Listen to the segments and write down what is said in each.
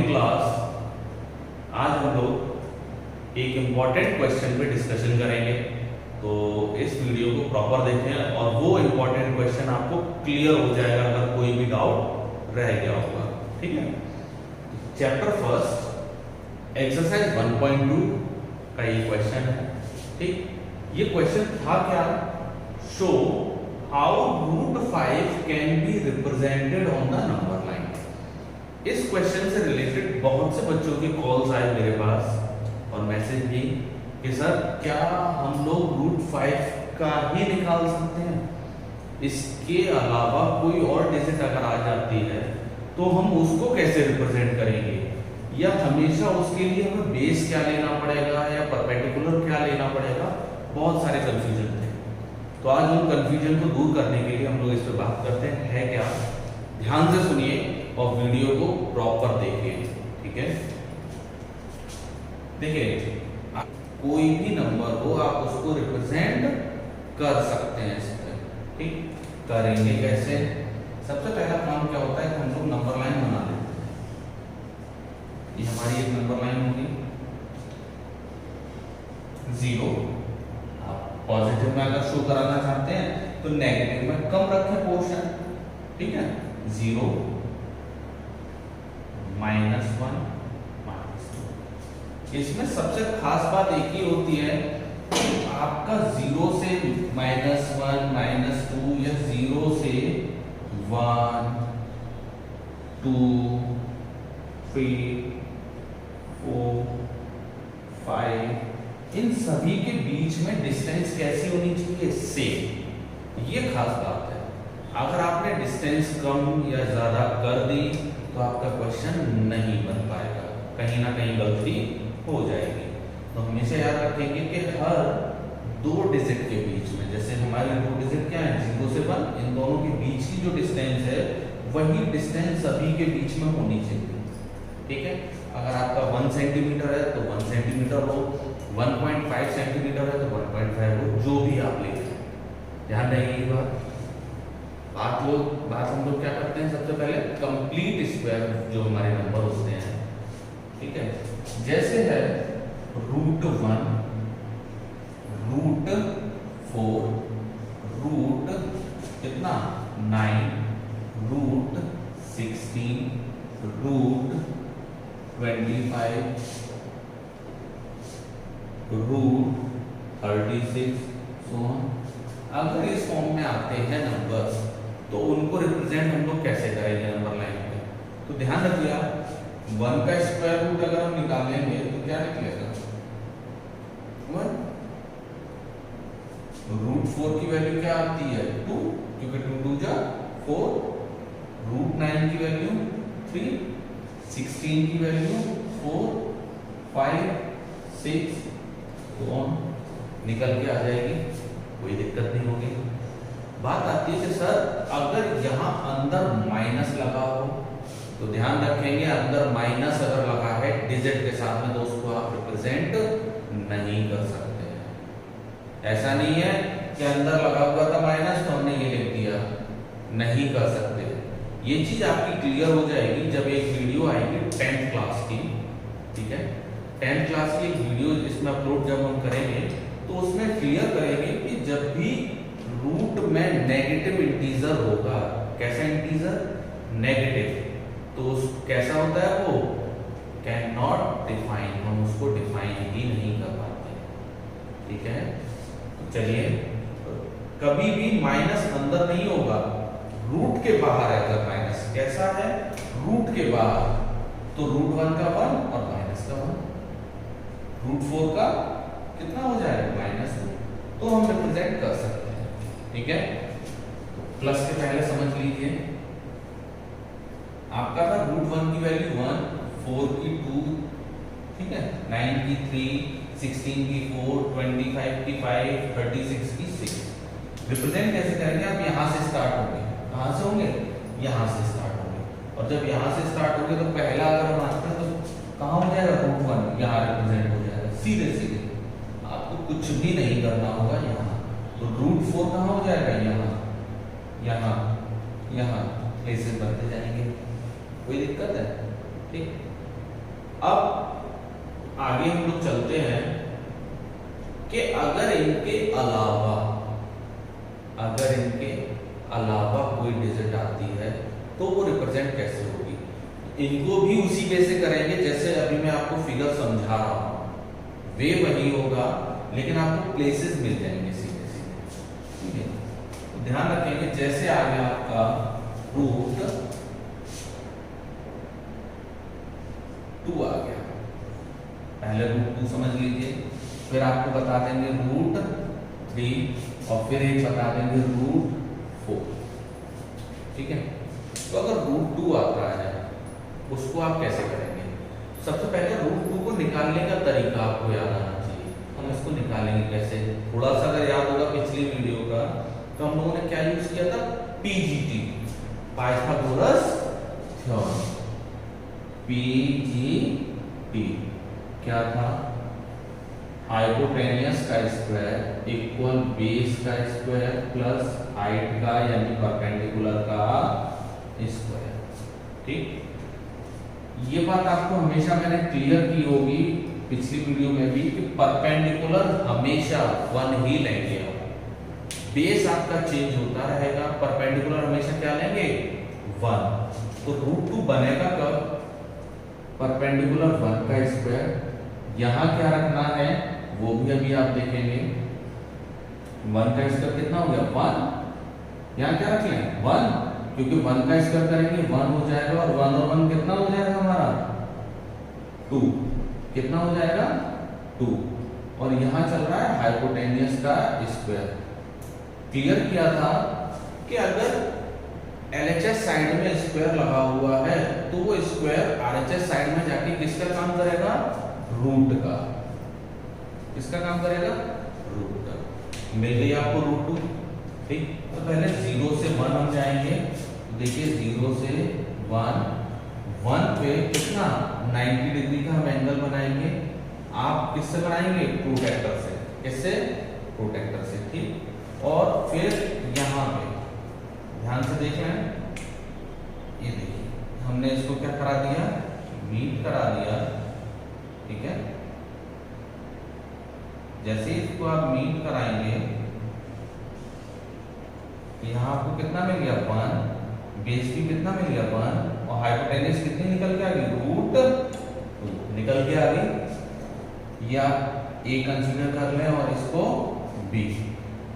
Morning class. आज हम लोग एक इम्पॉर्टेंट क्वेश्चन पे डिस्कशन करेंगे, तो इस वीडियो को प्रॉपर देखें और वो इम्पॉर्टेंट क्वेश्चन आपको क्लियर हो जाएगा अगर कोई भी डाउट रह गया होगा। ठीक है, चैप्टर फर्स्ट एक्सरसाइज 1.2 का ये क्वेश्चन है। ठीक, ये क्वेश्चन था क्या, show how √5 can be represented on the number line. इस क्वेश्चन से रिलेटेड बहुत से बच्चों के कॉल्स आए मेरे पास और मैसेज भी कि सर क्या हम लोग √5 का ही निकाल सकते हैं, इसके अलावा कोई और डिजिट अगर आ जाती है तो हम उसको कैसे रिप्रेजेंट करेंगे, या हमेशा उसके लिए हमें बेस क्या लेना पड़ेगा या परपेंडिकुलर क्या लेना पड़ेगा। बहुत सारे कंफ्यूजन थे, तो आज उन कंफ्यूजन को दूर करने के लिए हम लोग इस पर बात करते हैं। है क्या, ध्यान से सुनिए और वीडियो को प्रॉपर देखिए। ठीक है, देखिए कोई भी नंबर हो आप उसको रिप्रेजेंट कर सकते हैं इस पर। ठीक, करेंगे कैसे, सबसे पहला काम क्या होता है, हम लोग नंबर लाइन बना लेते हैं। ये हमारी एक नंबर लाइन होगी, 0 आप पॉजिटिव में अगर शो कराना चाहते हैं तो नेगेटिव में कम रखें पोर्शन। ठीक है, 0 -1 -2। इसमें सबसे खास बात एक ही होती है कि आपका 0 से -1 -2 या 0 से 1 2 3 4 5 इन सभी के बीच में डिस्टेंस कैसी होनी चाहिए, सेम। ये खास बात है। अगर आपने डिस्टेंस कम या ज्यादा कर दी तो आपका क्वेश्चन नहीं बन पाएगा, कहीं ना कहीं गलती हो जाएगी। तो हमेशा याद रखेंगे कि हर 2 डिजिट के बीच में, जैसे हमारे 2 डिजिट क्या है 0 से 1, इन दोनों के बीच की जो डिस्टेंस है वही डिस्टेंस सभी के बीच में होनी चाहिए। ठीक है, अगर आपका 1 सेंटीमीटर है तो 1 सेंटीमीटर हो, 1.5 सेंटीमीटर है तो 1.5 हो, जो भी आप ले लें। ध्यान रहेगी ये बात हम लोग क्या करते हैं, सबसे पहले कंप्लीट स्क्वायर जो हमारे नंबर होते हैं। ठीक है, जैसे है √1 √4 रूट कितना 9 √16 √25 √36 सो ऑन। अगर इस फॉर्म में आते हैं नंबर्स तो उनको रिप्रेजेंट हम लोग कैसे करेंगे नंबर लाइन पे। तो ध्यान रखिए आप, 1 का स्क्वायर रूट अगर हम निकालेंगे तो क्या निकलेगा 1। √4 की वैल्यू क्या आती है 2, क्योंकि 2 2 जा 4। √9 की वैल्यू 3, 16 की वैल्यू 4 5 6 तो ऑन निकल के आ जाएगी, कोई दिक्कत नहीं होगी। बात आती है कि सर अगर यहाँ अंदर माइनस लगा हो तो ध्यान रखेंगे, अंदर माइनस अगर लगा है डिजिट के साथ में तो उसको आप रिप्रेजेंट नहीं कर सकते हैं। ऐसा नहीं है कि अंदर लगा हुआ था माइनस तो हमने ये लिख दिया, नहीं कर सकते। ये चीज आपकी क्लियर हो जाएगी जब एक वीडियो आएगी 10th क्लास की। ठीक है, 10th क्लास की एक वीडियो इसमें अपलोड जब हम करेंगे तो उसमें क्लियर करेंगे कि जब भी रूट में नेगेटिव इंटीजर होगा, कैसा इंटीजर नेगेटिव, तो कैसा होता है वो कैन नॉट डिफाइन, हम उसको डिफाइन ही नहीं कर पाते। ठीक है, तो चलिए, कभी भी माइनस अंदर नहीं होगा, रूट के बाहर है। अगर माइनस कैसा है रूट के बाहर, तो √1 का 1 और माइनस का 1, √4 का कितना हो जाएगा -2, तो हम रिप्रेजेंट कर सकते हैं। ठीक है, तो प्लस के पहले समझ लीजिए, आपका था √1 की वैल्यू 1, 4 की 2, ठीक है, 9 की 3, 16 की 4, 25 की 5, 36 की 6। रिप्रेजेंट कैसे करेंगे आप, यहाँ से स्टार्ट होंगे, कहाँ से होंगे, यहाँ से स्टार्ट होंगे, और जब यहाँ से स्टार्ट होंगे तो पहला अगर हम आते हैं तो कहाँ हो जाएगा √1, यहाँ रिप्रेजेंट हो जाएगा सीधे सीधे, आपको कुछ भी नहीं करना होगा यहाँ। तो √4 कहाँ हो जाएगा, यहाँ यहाँ ऐसे बढ़ते जाएंगे, कोई दिक्कत है। ठीक, आगे हम लोग चलते हैं कि अगर इनके अलावा कोई डिजिट आती है तो वो रिप्रेजेंट कैसे होगी। इनको भी उसी वे से करेंगे जैसे अभी मैं आपको फिगर समझा रहा हूं, वे वही होगा लेकिन आपको प्लेसेस मिल जाएंगे सीधे सीधे, ठीक है। तो ध्यान रखेंगे जैसे आ गया आपका रूट 2 आ गया, पहले रूट 2 समझ लीजिए, फिर आपको बता देंगे रूट 3 और फिर एक बता देंगे रूट 4, ठीक है। तो अगर रूट 2 आता है उसको आप कैसे करेंगे। सबसे पहले रूट 2 को निकालने का तरीका आपको याद आना चाहिए। हम इसको निकालेंगे कैसे, थोड़ा सा अगर याद होगा पिछली वीडियो का तो हम लोगों ने क्या यूज किया था, पीजीटी, पाइथागोरस थ्योरम। पीजीटी क्या था, हाइपोटेनियस का स्क्वायर इक्वल बेस का स्क्वायर प्लस हाइट का यानी परपेंडिकुलर का स्क्वायर, ठीक। ये बात आपको हमेशा मैंने क्लियर की होगी पिछली वीडियो में भी कि परपेंडिकुलर हमेशा 1 ही लेंगे हम, बेस आपका चेंज होता रहेगा, परपेंडिकुलर हमेशा क्या लेंगे 1। तो रूट 2 बनेगा कब, परपेंडिकुलर 1 का स्क्वायर। यहां क्या रखना है वो भी अभी आप देखेंगे, 1 का स्क्वायर कितना हो गया 1, यहां क्या रख लें 1, क्योंकि 1 का स्क्वायर करेंगे 1 हो जाएगा और 1 और 1 कितना हो जाएगा हमारा 2, कितना हो जाएगा 2। और यहां चल रहा है हाइपोटेनियस का स्क्वायर। क्लियर किया था कि अगर LHS साइड में स्क्वायर लगा हुआ है तो वो स्क्वायर RHS साइड में जाके किसका काम करेगा, रूट का। किसका काम करेगा, रूट का। मिल गई आपको रूट 2, ठीक। तो पहले 0 से 1 हम जाएंगे, देखिए 0 से 1 पे कितना 90 डिग्री का हम एंगल बनाएंगे। आप किससे बनाएंगे, प्रोटेक्टर से। किससे, प्रोटेक्टर से, ठीक। और फिर यहाँ पे ध्यान से देख लें, ये देखिए हमने इसको क्या करा दिया, मीट करा दिया, ठीक है। जैसे इसको आप मीट कराएंगे यहाँ आपको कितना मिल गया 1, बेस भी कितना मिल गया 1 और हाइपोटेनियस कितनी निकल के आ गई, रूट 2 निकल के आ गई। या A कंसीडर कर लें और इसको B।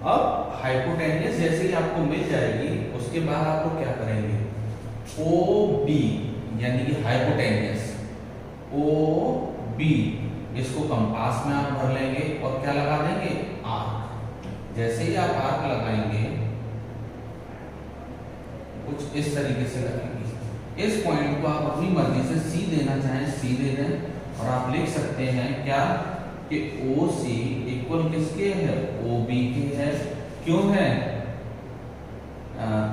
अब हाइपोटेनियस जैसे ही आपको मिल जाएगी उसके बाद आपको क्या करेंगे, OB यानी कि हाइपोटेनियस OB, इसको कंपास में आप भर लेंगे और क्या लगा देंगे, आर्क। जैसे ही आप आर्क लगाएंगे कुछ इस तरीके से लगेगी। इस पॉइंट को आप अपनी मर्जी से C देना चाहें C दे दें और आप लिख सकते हैं क्या कि OC इक्वल किसके है, OB के है। क्यों है,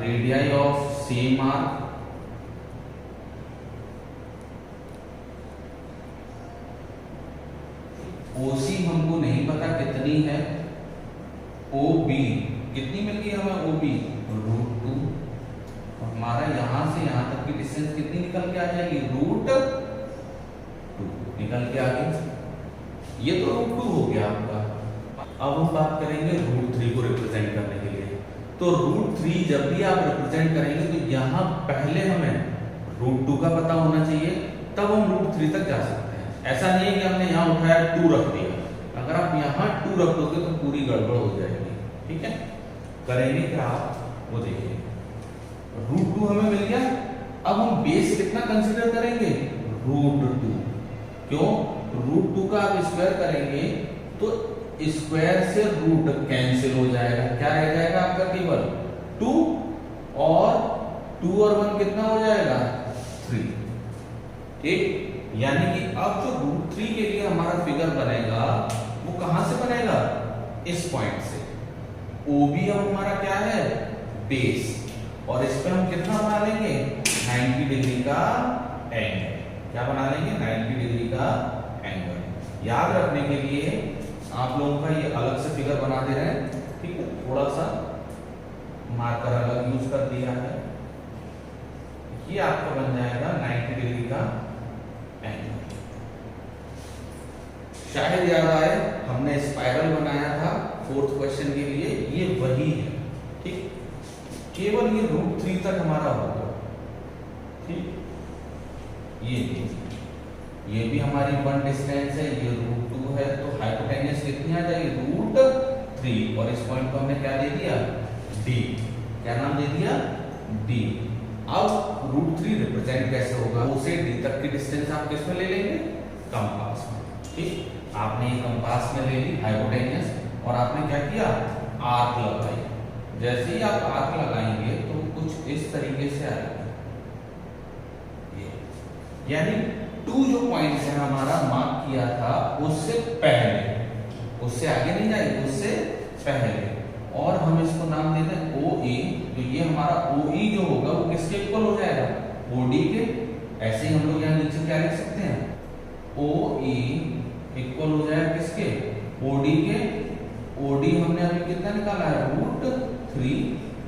radii of same arc, OC हमको नहीं पता कितनी है, OB कितनी मिल गई हमें, OB रूट 2। हमारा यहां से यहां तक की डिस्टेंस कितनी निकल के आ जाएगी, रूट 2 निकल के आ गई। ये तो रूट 2 हो गया आपका। अब हम बात करेंगे रूट 3 को रिप्रेजेंट करने के लिए। तो रूट 3 जब भी आप रिप्रेजेंट करेंगे तो यहाँ पहले हमें रूट 2 का पता होना चाहिए, तब हम रूट 3 तक जा सकते हैं। ऐसा नहीं है कि हमने यहाँ उठाया 2 रख दिया। अगर आप यहाँ 2 रख दोगे तो पूरी गड़बड़ हो जाएगी, ठीक है। करेंगे क्या आप, वो देखिए रूट 2 हमें मिल गया। अब हम बेस कितना कंसीडर करेंगे, रूट 2। क्यों, रूट 2 का आप स्क्वायर करेंगे तो स्क्वायर से रूट कैंसिल हो जाएगा, क्या रह जाएगा आपका केवल 2 और 2 और 1 कितना हो जाएगा 3, ठीक। यानी कि अब जो रूट 3 के लिए हमारा फिगर बनेगा वो कहां से बनेगा, इस पॉइंट से। OB अब हमारा क्या है, बेस, और इस पे हम कितना बना लेंगे 90 डिग्री का एंगल। क्या बना लेंगे, 90 डिग्री का एंगल। याद रखने के लिए आप लोगों का ये अलग से फिगर बना दे रहे हैं, ठीक है। थोड़ा सा मार्कर अलग यूज कर दिया है। ये आपका बन जाएगा 90 डिग्री का एंगल। शायद याद आए, हमने स्पाइरल बनाया था फोर्थ क्वेश्चन के लिए, ये वही है। ठीक, केवल ये √3 तक हमारा होगा। ठीक, ये भी हमारी वन डिस्टेंस है, ये √2 है, तो हाइपोटेन्यूज कितनी आ जाएगी? √3, और इस पॉइंट को हमने क्या दे दिया? D। क्या नाम दे दिया? D। अब √3 रिप्रेजेंट कैसे होगा? O से D तक की डिस्टेंस आप किस में ले लेंगे? कंपास में। ठीक, आपने ये कंपास में ले ली हाइपोटेन्यूज, और आपने क्या किया? आर्क लगाई। जैसे ही आप आर्क लगाएंगे तो कुछ इस तरीके से आएगा, यानी 2 जो पॉइंट्स है हमारा मार्क किया था उससे पहले, उससे आगे नहीं जाएगी, उससे पहले। और हम इसको नाम देते हैं OE। तो ये हमारा OE जो होगा वो किसके इक्वल हो जाएगा? OD के। ऐसे ही हम लोग यहाँ नीचे क्या लिख सकते हैं? OE इक्वल हो जाएगा किसके? OD के। OD हमने अभी कितना निकाला है? √3।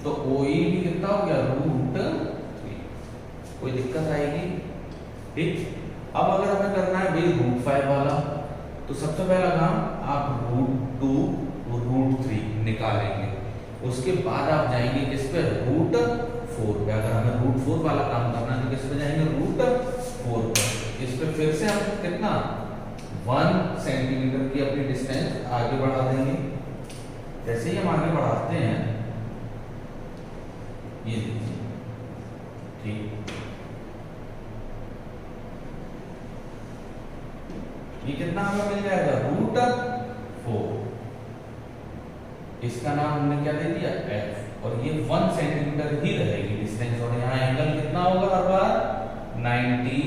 तो OE भी कितना हो गया? √3। कोई दिक्कत आएगी? ठीक, अब अगर हमें करना है भाई √5 वाला, तो सबसे पहला काम आप √2 और √3 निकालेंगे। उसके बाद आप जाएंगे किस पे? √4 पे। अगर हमें √4 वाला काम करना है तो किस पे जाएंगे? √4 पे। इस पे फिर से हम कितना? 1 सेंटीमीटर की अपनी डिस्टेंस आगे बढ़ा देंगे। जैसे ही हम आगे बढ़ाते हैं, ये देखिए, ठीक, ये कितना हमें मिल जाएगा? √4। इसका नाम हमने क्या दे दिया? F। और ये 1 सेंटीमीटर ही रहेगी डिस्टेंस, और यहाँ एंगल कितना होगा हर बार? 90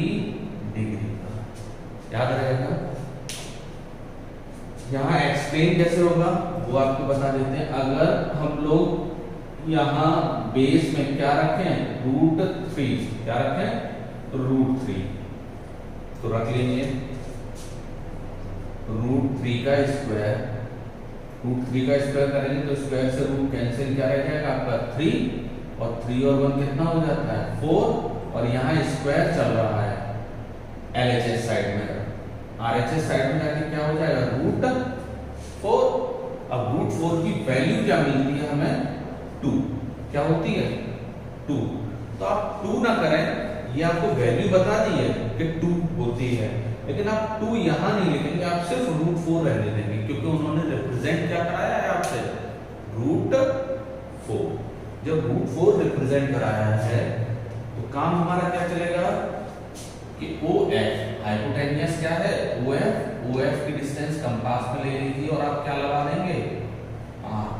डिग्री का। याद रहेगा। यहाँ एक्सप्लेन कैसे होगा वो आपको बता देते हैं। अगर हम लोग यहाँ बेस में क्या रखें? √3। क्या रखें? √3। तो रख लीजिए √3 का स्क्वायर। √3 का स्क्वायर करेंगे तो स्क्वायर से रूट कैंसिल, क्या रह जाएगा आपका? 3, और 3 और 1 कितना हो जाता है? 4। और यहाँ स्क्वायर चल रहा है LHS साइड में, RHS साइड में जाके क्या हो जाएगा? √4। अब √4 की वैल्यू क्या मिलती है हमें? 2। क्या होती है? 2। तो आप 2 ना करें, ये आपको वैल्यू बता दी है कि 2 होती है, लेकिन आप 2 यहां नहीं लिखेंगे, आप सिर्फ √4 रहने देंगे, क्योंकि उन्होंने रिप्रेजेंट क्या कराया है आपसे? √4। जब √4 रिप्रेजेंट कराया है तो काम हमारा क्या चलेगा कि OF, हाइपोटेन्यूज क्या है? OF की डिस्टेंस कंपास में ले लीजिए, और आप क्या लगा देंगे? आर्क।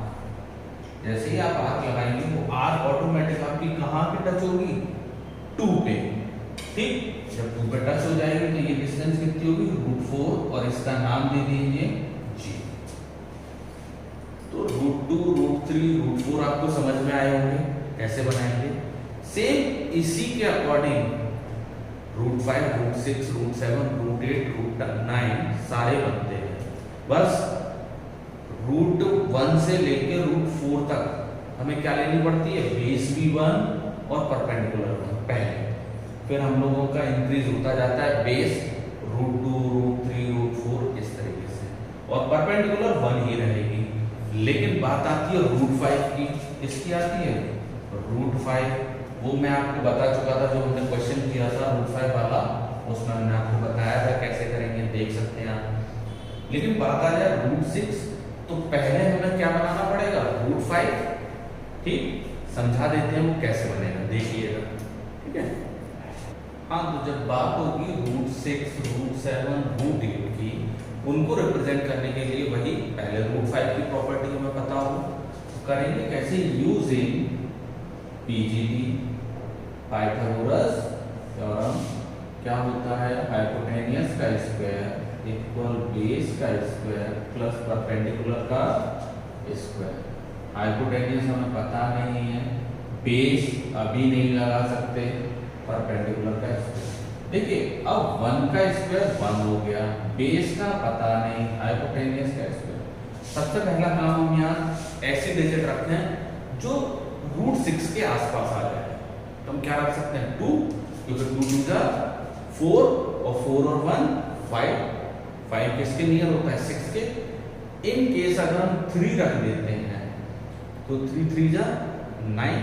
जैसे ही आप आर्क लगाएंगे वो आर्क ऑटोमेटिक आपकी कहां पे टच होगी? 2 पे। ठीक, जब 2 पे टच हो जाएगी तो ये डिस्टेंस कितनी होगी? √4, और इसका नाम दे दीजिए G। तो √2, √3, √4 आपको समझ में आए होंगे कैसे बनाएंगे। सेम इसी के अकॉर्डिंग √5, √6, √7, √8, √9 सारे बनते हैं। बस √1 से लेके √4 तक हमें क्या लेनी पड़ती है? बेस भी 1 और परपेंडिकुलर 1 पहले, फिर हम लोगों का इंक्रीज होता जाता है बेस √2, √3, √4 इस तरीके से, और परपेंडिकुलर 1 ही रहेगी। लेकिन बात आती है √5 की। इसकी आती है √5, वो मैं आपको बता चुका था जो हमने क्वेश्चन किया था √5 वाला, उसमें हमने आपको बताया था कैसे करेंगे, देख सकते हैं आप। लेकिन बात आ जाए √6, तो पहले हमें क्या बनाना पड़ेगा? √5। ठीक, समझा देते हैं वो कैसे बनेगा, देखिएगा। ठीक है, हाँ, तो जब बात होगी √6, √7, √8 की, उनको रिप्रेजेंट करने के लिए वही पहले √5 की प्रॉपर्टी हमें पता हो, तो करेंगे कैसे? Using PGD, Pythagoras theorem. क्या होता है? हाइपोटेन्यूज का स्क्वायर इक्वल बेस का स्क्वायर प्लस परपेंडिकुलर का स्क्वायर। हाइपोटेन्यूज हमें पता नहीं है, बेस अभी नहीं लगा सकते, परपेंडिकुलर का स्क्वायर। देखिए, अब 1 का स्क्वायर 1 हो गया, बेस का पता नहीं, हाइपोटेन्यूज का स्क्वायर। सबसे पहला काम हम यहाँ ऐसे डिजिट रखते हैं जो √6 के आसपास आ जाए। तो हम क्या रख सकते हैं? 2, क्योंकि 2 2 जा 4, और 4 और 1 5, 5 किसके नियर होता है 6 के। इन केस अगर हम 3 रख देते हैं तो 3 3 जा 9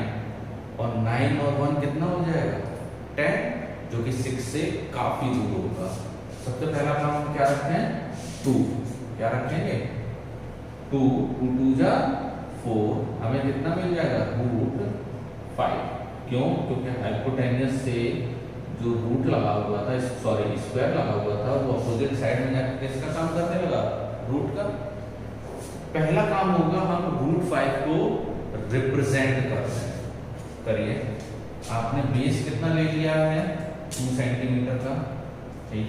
और 9 और 1 कितना हो जाएगा 10, जो कि 6 से काफी दूर होगा। सबसे पहला काम हम क्या रखते हैं 2, क्या रखेंगे 2 2 2 जा 4, हमें कितना मिल जाएगा रूट 5। क्यों? क्योंकि हाइपोटेन्यूस से जो रूट लगा हुआ था, सॉरी स्क्वायर लगा हुआ था, वो अपोजिट साइड में जाकर किसका काम करने लगा रूट का। पहला काम होगा हम रूट 5 को रिप्रेजेंट करते हैं। करिए, आपने बेस कितना ले लिया है 2 सेंटीमीटर का, ठीक।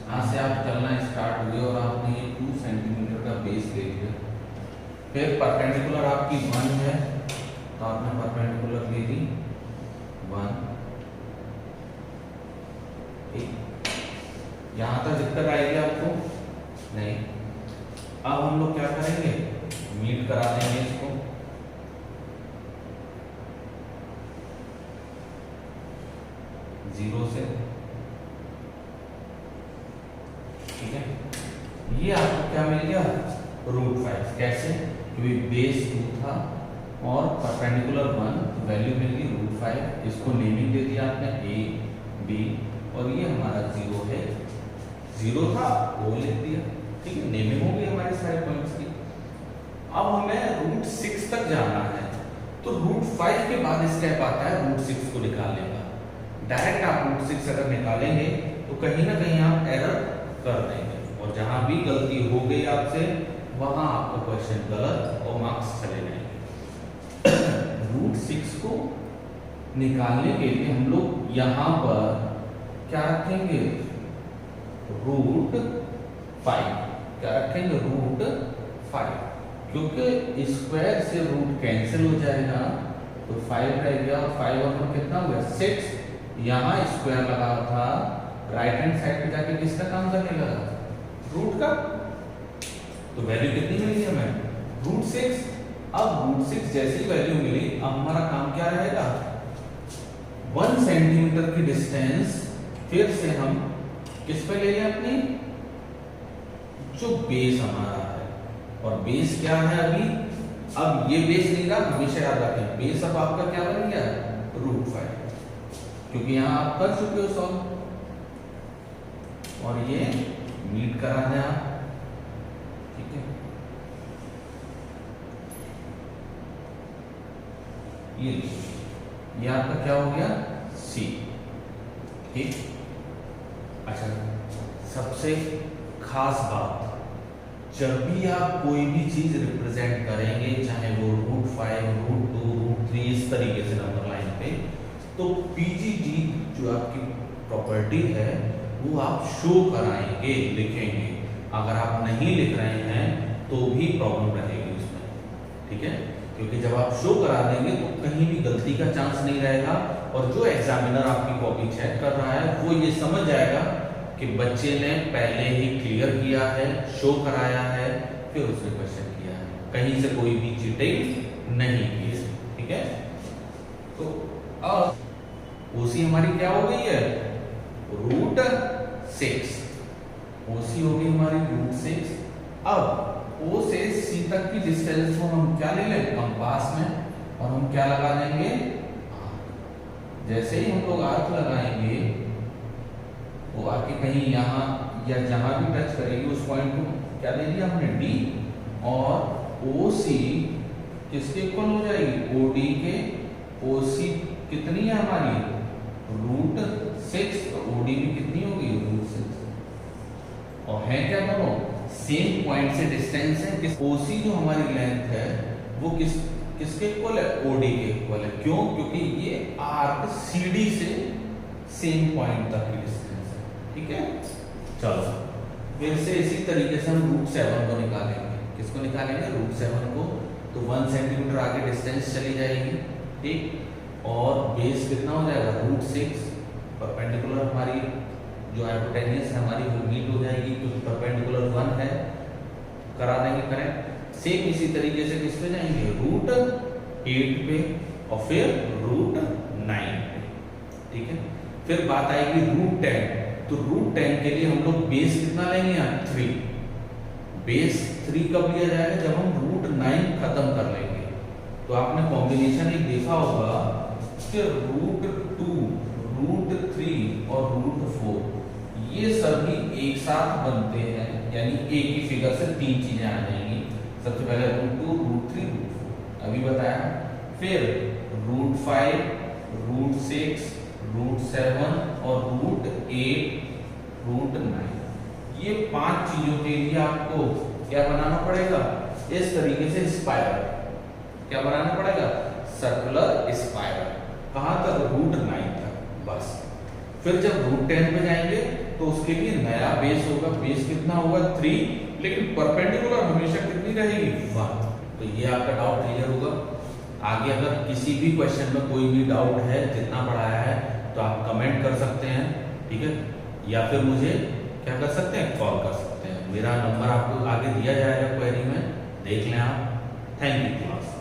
यहाँ से आप चलना स्टार्ट हुए और आपने ये 2 सेंटीमीटर का बेस ले लिया। फिर परपेंडिकुलर आपकी 1 है तो आपने परपेंडिकुलर ले ली 1, यहां तक दिक्कत आएगी आपको नहीं। अब हम लोग क्या करेंगे मीट करा देंगे इसको, जीरो से, ठीक है। ये आपको क्या मिल गया रूट 5। कैसे? क्योंकि बेस 2 था और परपेंडिकुलर 1 वैल्यू मिल गई रूट 5। इसको नेमिंग दे दिया आपने ए बी, और ये हमारा 0 है, 0 था वो लिख दिया, ठीक है। नेमिंग हो गई हमारे सारे पॉइंट्स की। अब हमें रूट 6 तक जाना है, तो रूट 5 के बाद स्टेप आता है रूट 6 को निकालने का। डायरेक्ट आप रूट 6 अगर निकालेंगे तो कहीं ना कहीं आप एरर कर देंगे, और जहां भी गलती हो गई आपसे वहां आपका क्वेश्चन गलत और मार्क्स चले जाएंगे। रूट 6 को निकालने के लिए हम लोग यहां पर क्या रखेंगे रूट 5, क्या रखेंगे रूट 5, क्योंकि स्क्वायर से रूट कैंसिल हो जाएगा तो 5 रह गया, और 5 और 1 कितना हो गया 6। यहाँ स्क्वायर लगा था, राइट हैंड साइड पे जाके किसका काम करने लगा रूट का, तो वैल्यू कितनी मिली हमें रूट 6। अब रूट 6 जैसी वैल्यू मिली, अब हमारा काम क्या रहेगा 1 सेंटीमीटर की डिस्टेंस फिर से हम किस पे ले लें अपनी जो बेस हमारा है, और बेस क्या है अभी, अब ये बेस नहीं रहा, हमेशा याद रखें बेस अब आपका क्या बन गया रूट 5, क्योंकि यहां आप कर चुके हो सॉल्व, और ये मीट करा है आप, ठीक है। ये आपका क्या हो गया सी, ठीक। अच्छा, सबसे खास बात, जब भी आप कोई भी चीज रिप्रेजेंट करेंगे, चाहे वो रूट 5 रूट 2 रूट 3 इस तरीके से नंबर लाइन पे, तो पीजीडी जो आपकी प्रॉपर्टी है वो आप शो कराएंगे, लिखेंगे। अगर आप नहीं लिख रहे हैं तो भी प्रॉब्लम रहेगी उसमें, ठीक है। क्योंकि जब आप शो करा देंगे तो कहीं भी गलती का चांस नहीं रहेगा, और जो एग्जामिनर आपकी कॉपी चेक कर रहा है वो ये समझ जाएगा कि बच्चे ने पहले ही क्लियर किया है, शो कराया है, फिर उसने क्वेश्चन किया है, कहीं से कोई भी चीटिंग नहीं की है, ठीक है। तो अब ओसी हमारी क्या हो गई है रूट 6, ओसी हो गई हमारी रूट 6। अब ओ से सी तक की डिस्टेंस को हम क्या ले लें कंपास में, और हम क्या लगा देंगे, जैसे ही हम लोग आर्क लगाएंगे वो आके कहीं यहाँ या जहां भी टच करेगी उस पॉइंट को क्या दे दिया हमने डी, और ओ सी किसके इक्वल हो जाएगी ओडी के। ओ सी कितनी है हमारी रूट 6, तो ओडी भी कितनी होगी रूट 6, और है क्या दोनों सेम पॉइंट से डिस्टेंस है। किस ओसी जो हमारी लेंथ है वो किसके इक्वल है ओडी के इक्वल है। क्यों? क्योंकि ये आर्क सीडी से सेम पॉइंट तक की डिस्टेंस है, ठीक है। चलो फिर से इसी तरीके से हम रूट 7 को निकालेंगे। किसको निकालेंगे रूट 7 को, तो 1 सेंटीमीटर आगे डिस्टेंस चली जाएगी, ठीक। और बेस कितना हो जाएगा रूट 6, परपेंडिकुलर हमारी जो हाइपोटेन्यूस है हमारी वो मीट हो जाएगी, क्योंकि परपेंडिकुलर 1 है, करा देंगे करेक्ट। सेम इसी तरीके से किस पे जाएंगे रूट 8 पे, और फिर रूट 9 पे, ठीक है। फिर बात आएगी रूट 10। तो रूट 10 के लिए हम लोग बेस कितना लेंगे यहाँ 3। बेस 3 कब लिया जाएगा, जब हम रूट 9 खत्म कर लेंगे। तो आपने कॉम्बिनेशन एक देखा होगा कि रूट 2, रूट 3 और रूट 4 ये सभी एक साथ बनते हैं, यानी एक ही फिगर से 3 चीजें आ जाएंगी। सबसे पहले रूट 2, रूट 3, रूट 4 अभी बताया। फिर रूट 5, रूट 6, रूट 7 और रूट 8, रूट 9। ये 5 चीजों के लिए आपको क्या बनाना पड़ेगा, इस तरीके से स्पाइरल। क्या बनाना पड़ेगा, सर्कुलर स्पाइरल। कहां तक, रूट 9 तक, बस। फिर जब रूट 10 पे जाएंगे तो उसके लिए नया बेस होगा। बेस कितना होगा 3, लेकिन परपेंडिकुलर हमेशा कितनी रहेगी 1। तो ये आपका डाउट क्लियर होगा। आगे अगर किसी भी क्वेश्चन में कोई भी डाउट है, जितना पढ़ाया है, तो आप कमेंट कर सकते हैं, ठीक है, या फिर मुझे क्या कर सकते हैं, कॉल कर सकते हैं। मेरा नंबर आपको आगे दिया जाएगा क्वेरी में, देख लें आप। Thank you class.